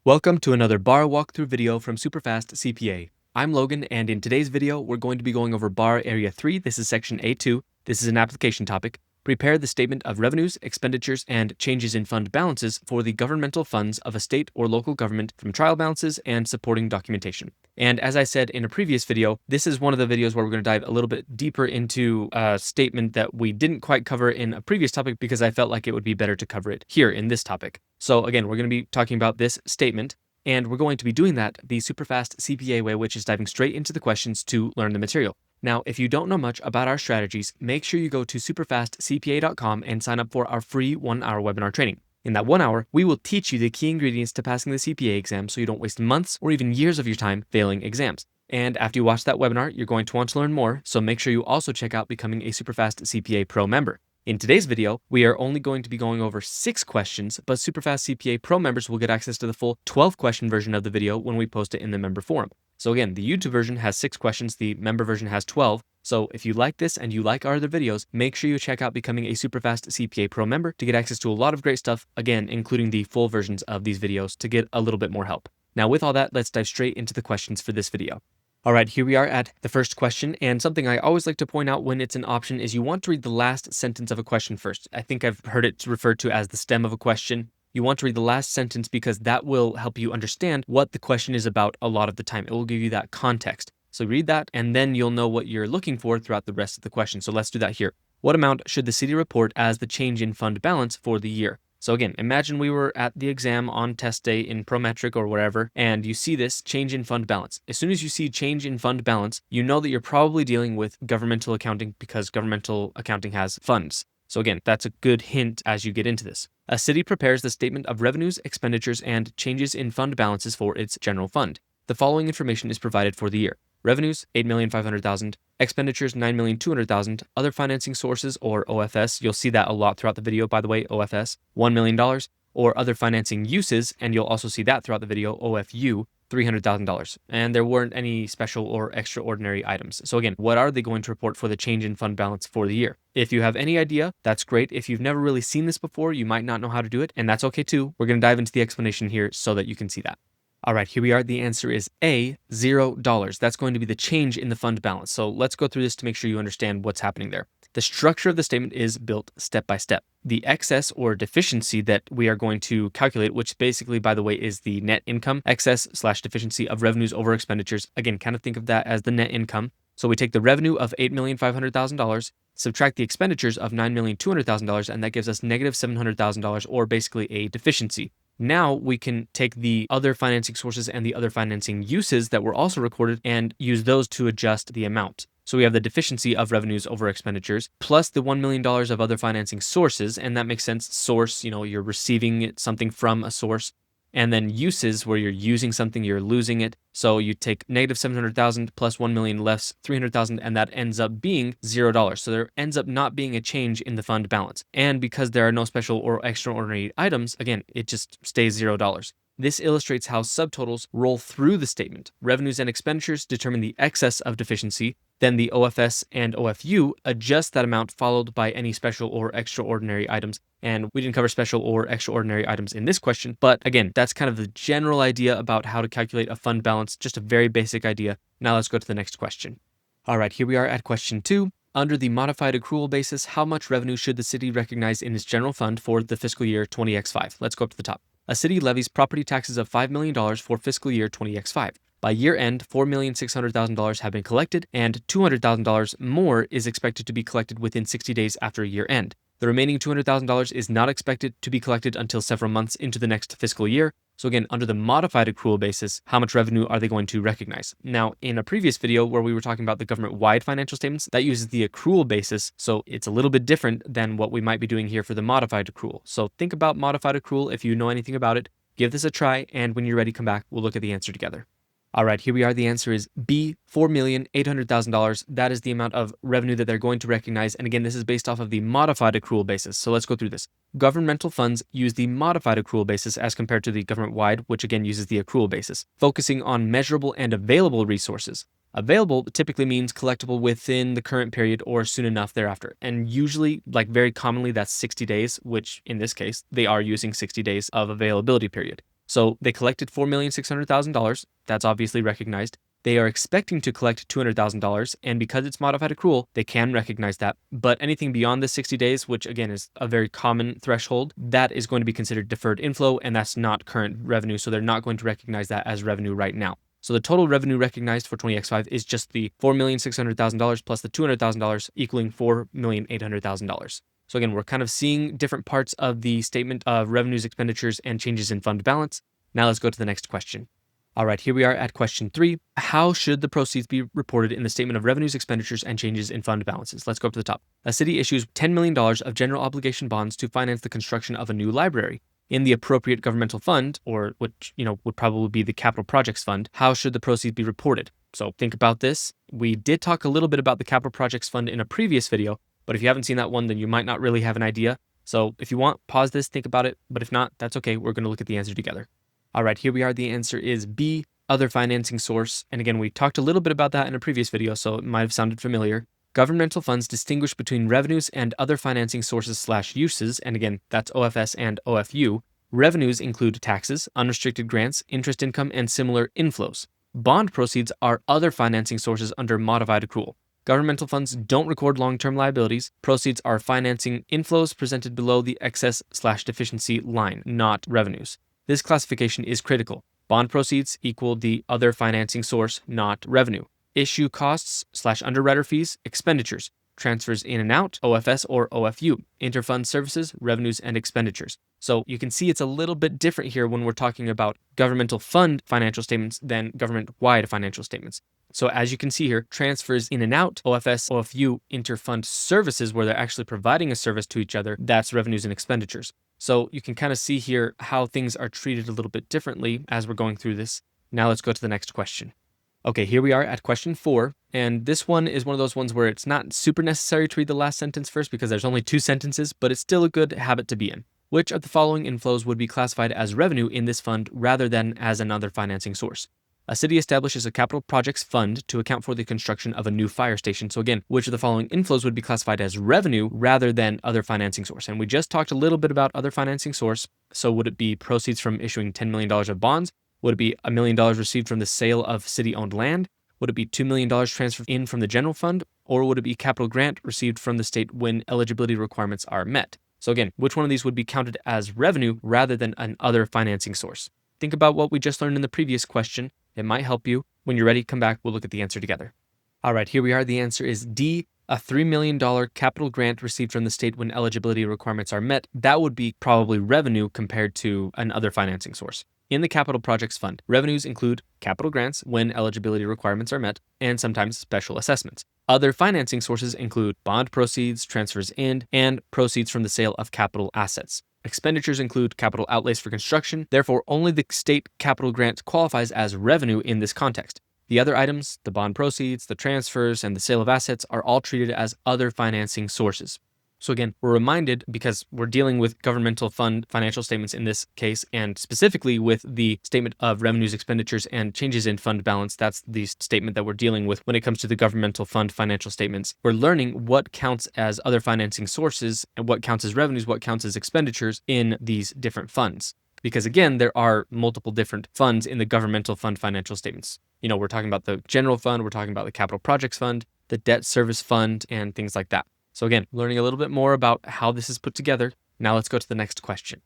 Welcome to another bar walkthrough video from SuperfastCPA. I'm Logan, and in today's video, we're going to be going over bar area 3. This is section A2. This is an application topic. Prepare the statement of revenues, expenditures, and changes in fund balances for the governmental funds of a state or local government from trial balances and supporting documentation. And as I said in a previous video, this is one of the videos where we're going to dive a little bit deeper into a statement that we didn't quite cover in a previous topic because I felt like it would be better to cover it here in this topic. So again, we're going to be talking about this statement, and we're going to be doing that the SuperfastCPA way, which is diving straight into the questions to learn the material. Now, if you don't know much about our strategies, make sure you go to SuperfastCPA.com and sign up for our free 1-hour webinar training. In that 1 hour, we will teach you the key ingredients to passing the CPA exam so you don't waste months or even years of your time failing exams. And after you watch that webinar, you're going to want to learn more, so make sure you also check out becoming a SuperfastCPA Pro member. In today's video, we are only going to be going over 6 questions, but SuperfastCPA Pro members will get access to the full 12-question version of the video when we post it in the member forum. So again, the YouTube version has 6 questions, the member version has 12. So if you like this and you like our other videos, make sure you check out becoming a SuperfastCPA Pro member to get access to a lot of great stuff, again, including the full versions of these videos to get a little bit more help. Now with all that, let's dive straight into the questions for this video. All right, here we are at the first question, and something I always like to point out when it's an option is you want to read the last sentence of a question first. I think I've heard it referred to as the stem of a question. You want to read the last sentence because that will help you understand what the question is about a lot of the time. It will give you that context. So read that, and then you'll know what you're looking for throughout the rest of the question. So let's do that here. What amount should the city report as the change in fund balance for the year? So again, imagine we were at the exam on test day in Prometric or wherever, and you see this change in fund balance. As soon as you see change in fund balance, you know that you're probably dealing with governmental accounting because governmental accounting has funds. So again, that's a good hint as you get into this. A city prepares the statement of revenues, expenditures, and changes in fund balances for its general fund. The following information is provided for the year. Revenues, $8,500,000. Expenditures, $9,200,000. Other financing sources, or OFS, you'll see that a lot throughout the video, by the way, OFS, $1 million. Or other financing uses, and you'll also see that throughout the video, OFU, $300,000. And there weren't any special or extraordinary items. So again, what are they going to report for the change in fund balance for the year? If you have any idea, that's great. If you've never really seen this before, you might not know how to do it, and that's okay too. We're going to dive into the explanation here so that you can see that. All right, here we are. The answer is A, $0. That's going to be the change in the fund balance. So let's go through this to make sure you understand what's happening there. The structure of the statement is built step by step. The excess or deficiency that we are going to calculate, which basically, by the way, is the net income, excess/deficiency of revenues over expenditures. Again, kind of think of that as the net income. So we take the revenue of $8,500,000, subtract the expenditures of $9,200,000, and that gives us negative $700,000, or basically a deficiency. Now we can take the other financing sources and the other financing uses that were also recorded and use those to adjust the amount. So we have the deficiency of revenues over expenditures plus the $1 million of other financing sources, and that makes sense. Source, you're receiving something from a source. And then uses, where you're using something, you're losing it. So you take negative $700,000 plus $1 million less $300,000, and that ends up being $0. So there ends up not being a change in the fund balance. And because there are no special or extraordinary items, again, it just stays $0. This illustrates how subtotals roll through the statement. Revenues and expenditures determine the excess of deficiency. Then the OFS and OFU adjust that amount followed by any special or extraordinary items. And we didn't cover special or extraordinary items in this question, but again, that's kind of the general idea about how to calculate a fund balance, just a very basic idea. Now let's go to the next question. All right, here we are at question 2. Under the modified accrual basis, how much revenue should the city recognize in its general fund for the fiscal year 20x5? Let's go up to the top. A city levies property taxes of $5 million for fiscal year 20x5. By year end, $4,600,000 have been collected, and $200,000 more is expected to be collected within 60 days after year end. The remaining $200,000 is not expected to be collected until several months into the next fiscal year. So again, under the modified accrual basis, how much revenue are they going to recognize? Now, in a previous video where we were talking about the government-wide financial statements, that uses the accrual basis, so it's a little bit different than what we might be doing here for the modified accrual. So think about modified accrual if you know anything about it. Give this a try, and when you're ready, come back. We'll look at the answer together. All right, here we are. The answer is B, $4,800,000. That is the amount of revenue that they're going to recognize. And again, this is based off of the modified accrual basis. So let's go through this. Governmental funds use the modified accrual basis as compared to the government-wide, which again uses the accrual basis, focusing on measurable and available resources. Available typically means collectible within the current period or soon enough thereafter. And usually, very commonly, that's 60 days, which in this case, they are using 60 days of availability period. So they collected $4,600,000. That's obviously recognized. They are expecting to collect $200,000, and because it's modified accrual, they can recognize that. But anything beyond the 60 days, which again is a very common threshold, that is going to be considered deferred inflow, and that's not current revenue, so they're not going to recognize that as revenue right now. So the total revenue recognized for 20X5 is just the $4,600,000 plus the $200,000 equaling $4,800,000. So again, we're kind of seeing different parts of the statement of revenues, expenditures, and changes in fund balance. Now let's go to the next question. All right, here we are at question 3. How should the proceeds be reported in the statement of revenues, expenditures, and changes in fund balances? Let's go up to the top. A city issues $10 million of general obligation bonds to finance the construction of a new library. In the appropriate governmental fund, or which would probably be the capital projects fund, how should the proceeds be reported? So think about this. We did talk a little bit about the capital projects fund in a previous video, but if you haven't seen that one, then you might not really have an idea. So if you want, pause this, think about it, but if not, that's okay. We're going to look at the answer together. All right, here we are. The answer is B, other financing source. And again, we talked a little bit about that in a previous video, so it might have sounded familiar. Governmental funds distinguish between revenues and other financing sources/uses, and again, that's OFS and OFU. Revenues include taxes, unrestricted grants, interest income, and similar inflows. Bond proceeds are other financing sources under modified accrual. Governmental funds don't record long-term liabilities. Proceeds are financing inflows presented below the excess/deficiency line, not revenues. This classification is critical. Bond proceeds equal the other financing source, not revenue. Issue costs/underwriter fees, expenditures. Transfers in and out, OFS or OFU. Interfund services, revenues, and expenditures. So you can see it's a little bit different here when we're talking about governmental fund financial statements than government-wide financial statements. So as you can see here, transfers in and out, OFS, OFU, interfund services, where they're actually providing a service to each other, that's revenues and expenditures. So you can kind of see here how things are treated a little bit differently as we're going through this. Now let's go to the next question. Okay, here we are at question 4, and this one is one of those ones where it's not super necessary to read the last sentence first because there's only 2 sentences, but it's still a good habit to be in. Which of the following inflows would be classified as revenue in this fund rather than as another financing source? A city establishes a capital projects fund to account for the construction of a new fire station. So again, which of the following inflows would be classified as revenue rather than other financing source? And we just talked a little bit about other financing source. So would it be proceeds from issuing $10 million of bonds? Would it be $1 million received from the sale of city-owned land? Would it be $2 million transferred in from the general fund? Or would it be capital grant received from the state when eligibility requirements are met? So again, which one of these would be counted as revenue rather than an other financing source? Think about what we just learned in the previous question. It might help you. When you're ready, come back. We'll look at the answer together. All right, here we are. The answer is D, a $3 million capital grant received from the state when eligibility requirements are met. That would be probably revenue compared to an other financing source. In the Capital Projects Fund, revenues include capital grants when eligibility requirements are met, and sometimes special assessments. Other financing sources include bond proceeds, transfers in, and proceeds from the sale of capital assets. Expenditures include capital outlays for construction, therefore only the state capital grant qualifies as revenue in this context. The other items, the bond proceeds, the transfers, and the sale of assets are all treated as other financing sources. So again, we're reminded, because we're dealing with governmental fund financial statements in this case, and specifically with the statement of revenues, expenditures, and changes in fund balance. That's the statement that we're dealing with when it comes to the governmental fund financial statements. We're learning what counts as other financing sources and what counts as revenues, what counts as expenditures in these different funds. Because again, there are multiple different funds in the governmental fund financial statements. We're talking about the general fund, we're talking about the capital projects fund, the debt service fund, and things like that. So again, learning a little bit more about how this is put together. Now let's go to the next question.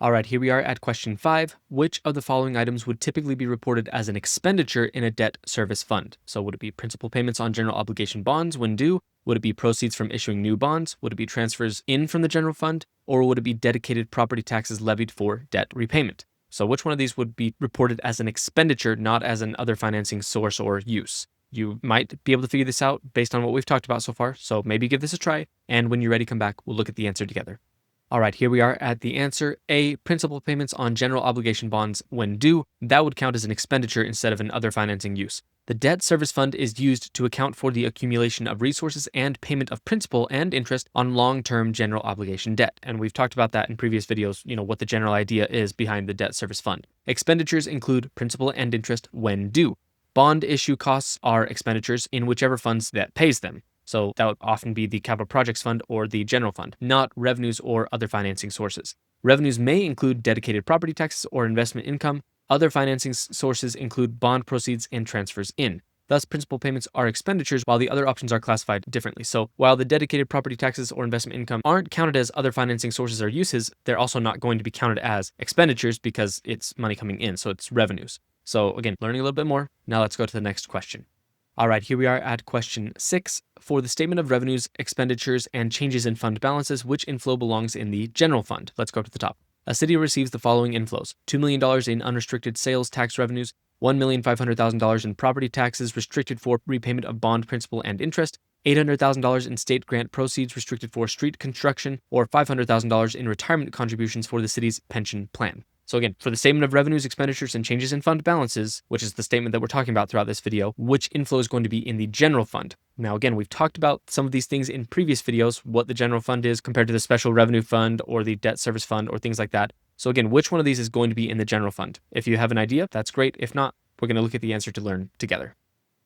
All right, here we are at question 5. Which of the following items would typically be reported as an expenditure in a debt service fund? So would it be principal payments on general obligation bonds when due? Would it be proceeds from issuing new bonds? Would it be transfers in from the general fund? Or would it be dedicated property taxes levied for debt repayment? So which one of these would be reported as an expenditure, not as an other financing source or use? You might be able to figure this out based on what we've talked about so far, so maybe give this a try, and when you're ready, come back. We'll look at the answer together. All right, here we are at the answer. A, principal payments on general obligation bonds when due. That would count as an expenditure instead of an other financing use. The debt service fund is used to account for the accumulation of resources and payment of principal and interest on long-term general obligation debt. And we've talked about that in previous videos, what the general idea is behind the debt service fund. Expenditures include principal and interest when due. Bond issue costs are expenditures in whichever funds that pays them. So that would often be the capital projects fund or the general fund, not revenues or other financing sources. Revenues may include dedicated property taxes or investment income. Other financing sources include bond proceeds and transfers in. Thus, principal payments are expenditures, while the other options are classified differently. So while the dedicated property taxes or investment income aren't counted as other financing sources or uses, they're also not going to be counted as expenditures because it's money coming in, so it's revenues. So again, learning a little bit more. Now let's go to the next question. All right, here we are at question 6. For the statement of revenues, expenditures, and changes in fund balances, which inflow belongs in the general fund? Let's go to the top. A city receives the following inflows: $2 million in unrestricted sales tax revenues, $1,500,000 in property taxes restricted for repayment of bond principal and interest, $800,000 in state grant proceeds restricted for street construction, or $500,000 in retirement contributions for the city's pension plan. So again, for the statement of revenues, expenditures, and changes in fund balances, which is the statement that we're talking about throughout this video, which inflow is going to be in the general fund? Now again, we've talked about some of these things in previous videos, what the general fund is compared to the special revenue fund or the debt service fund or things like that. So again, which one of these is going to be in the general fund? If you have an idea, that's great. If not, we're going to look at the answer to learn together.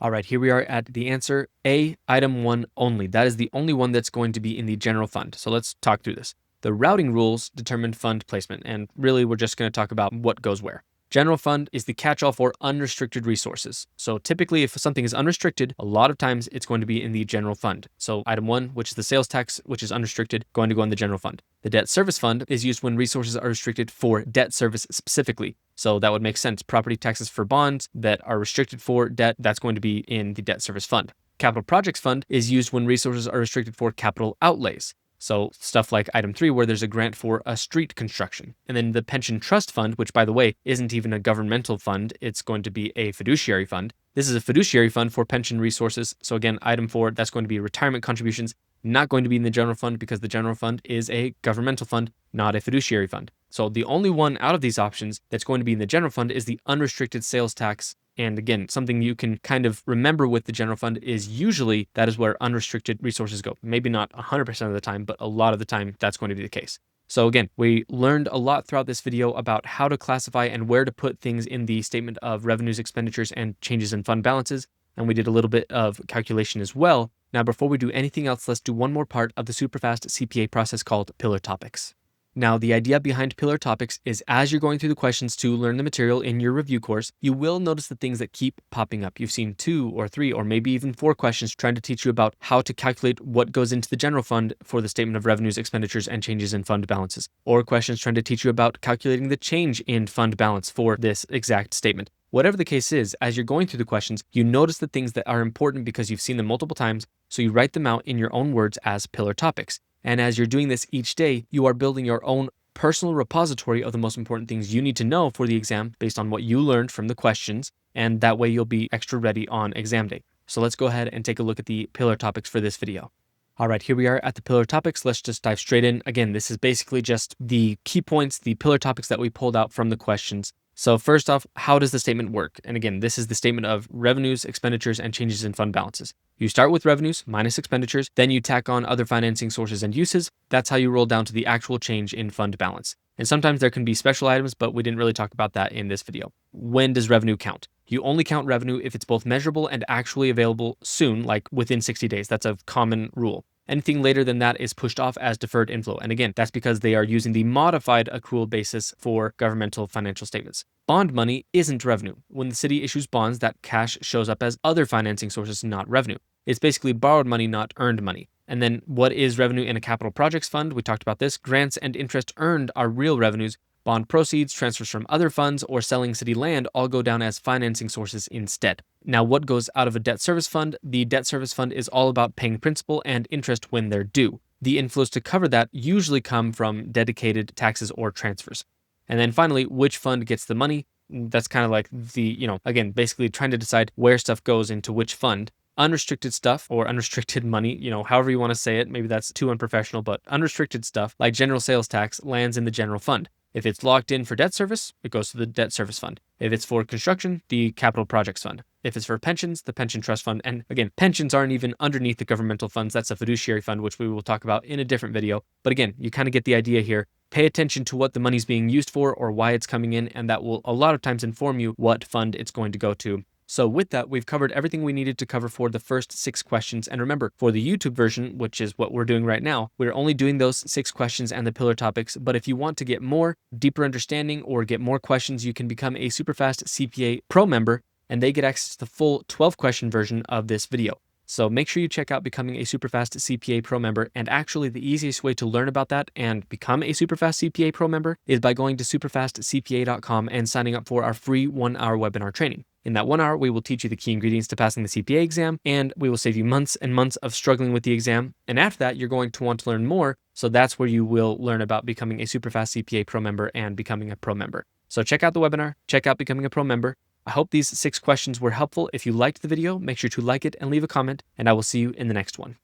All right, here we are at the answer. A, item 1 only. That is the only one that's going to be in the general fund. So let's talk through this. The routing rules determine fund placement, and really we're just going to talk about what goes where. General fund is the catch-all for unrestricted resources. So typically if something is unrestricted, a lot of times it's going to be in the general fund. So item 1, which is the sales tax, which is unrestricted, going to go in the general fund. The debt service fund is used when resources are restricted for debt service specifically. So that would make sense. Property taxes for bonds that are restricted for debt, that's going to be in the debt service fund. Capital projects fund is used when resources are restricted for capital outlays. So stuff like item 3, where there's a grant for a street construction. And then the pension trust fund, which by the way, isn't even a governmental fund, it's going to be a fiduciary fund. This is a fiduciary fund for pension resources. So again, item 4, that's going to be retirement contributions, not going to be in the general fund because the general fund is a governmental fund, not a fiduciary fund. So the only one out of these options that's going to be in the general fund is the unrestricted sales tax. And again, something you can kind of remember with the general fund is usually that is where unrestricted resources go. Maybe not 100% of the time, but a lot of the time that's going to be the case. So again, we learned a lot throughout this video about how to classify and where to put things in the statement of revenues, expenditures, and changes in fund balances. And we did a little bit of calculation as well. Now, before we do anything else, let's do one more part of the SuperFast CPA process called pillar topics. Now, the idea behind pillar topics is as you're going through the questions to learn the material in your review course, you will notice the things that keep popping up. You've seen 2 or 3 or maybe even 4 questions trying to teach you about how to calculate what goes into the general fund for the statement of revenues, expenditures, and changes in fund balances. Or questions trying to teach you about calculating the change in fund balance for this exact statement. Whatever the case is, as you're going through the questions, you notice the things that are important because you've seen them multiple times, so you write them out in your own words as pillar topics. And as you're doing this each day, you are building your own personal repository of the most important things you need to know for the exam based on what you learned from the questions, and that way you'll be extra ready on exam day. So let's go ahead and take a look at the pillar topics for this video. All right, here we are at the pillar topics. Let's just dive straight in. Again, this is basically just the key points, the pillar topics that we pulled out from the questions. So first off, how does the statement work? And again, this is the statement of revenues, expenditures, and changes in fund balances. You start with revenues minus expenditures, then you tack on other financing sources and uses. That's how you roll down to the actual change in fund balance. And sometimes there can be special items, but we didn't really talk about that in this video. When does revenue count? You only count revenue if it's both measurable and actually available soon, like within 60 days. That's a common rule. Anything later than that is pushed off as deferred inflow. And again, that's because they are using the modified accrual basis for governmental financial statements. Bond money isn't revenue. When the city issues bonds, that cash shows up as other financing sources, not revenue. It's basically borrowed money, not earned money. And then what is revenue in a capital projects fund? We talked about this. Grants and interest earned are real revenues. Bond proceeds, transfers from other funds, or selling city land all go down as financing sources instead. Now, what goes out of a debt service fund? The debt service fund is all about paying principal and interest when they're due. The inflows to cover that usually come from dedicated taxes or transfers. And then finally, which fund gets the money? That's kind of like the, again, basically trying to decide where stuff goes into which fund. Unrestricted stuff or unrestricted money, however you want to say it, maybe that's too unprofessional, but unrestricted stuff like general sales tax lands in the general fund. If it's locked in for debt service, it goes to the debt service fund. If it's for construction, the capital projects fund. If it's for pensions, the pension trust fund. And again, pensions aren't even underneath the governmental funds. That's a fiduciary fund, which we will talk about in a different video. But again, you kind of get the idea here. Pay attention to what the money's being used for or why it's coming in, and that will a lot of times inform you what fund it's going to go to. So with that, we've covered everything we needed to cover for the first 6 questions. And remember, for the YouTube version, which is what we're doing right now, we're only doing those 6 questions and the pillar topics. But if you want to get more, deeper understanding or get more questions, you can become a Superfast CPA Pro member, and they get access to the full 12-question version of this video. So make sure you check out becoming a Superfast CPA Pro member. And actually, the easiest way to learn about that and become a Superfast CPA Pro member is by going to superfastcpa.com and signing up for our free 1-hour webinar training. In that 1 hour, we will teach you the key ingredients to passing the CPA exam, and we will save you months and months of struggling with the exam. And after that, you're going to want to learn more. So that's where you will learn about becoming a Superfast CPA Pro member and becoming a Pro member. So check out the webinar, check out becoming a Pro member. I hope these 6 questions were helpful. If you liked the video, make sure to like it and leave a comment, and I will see you in the next one.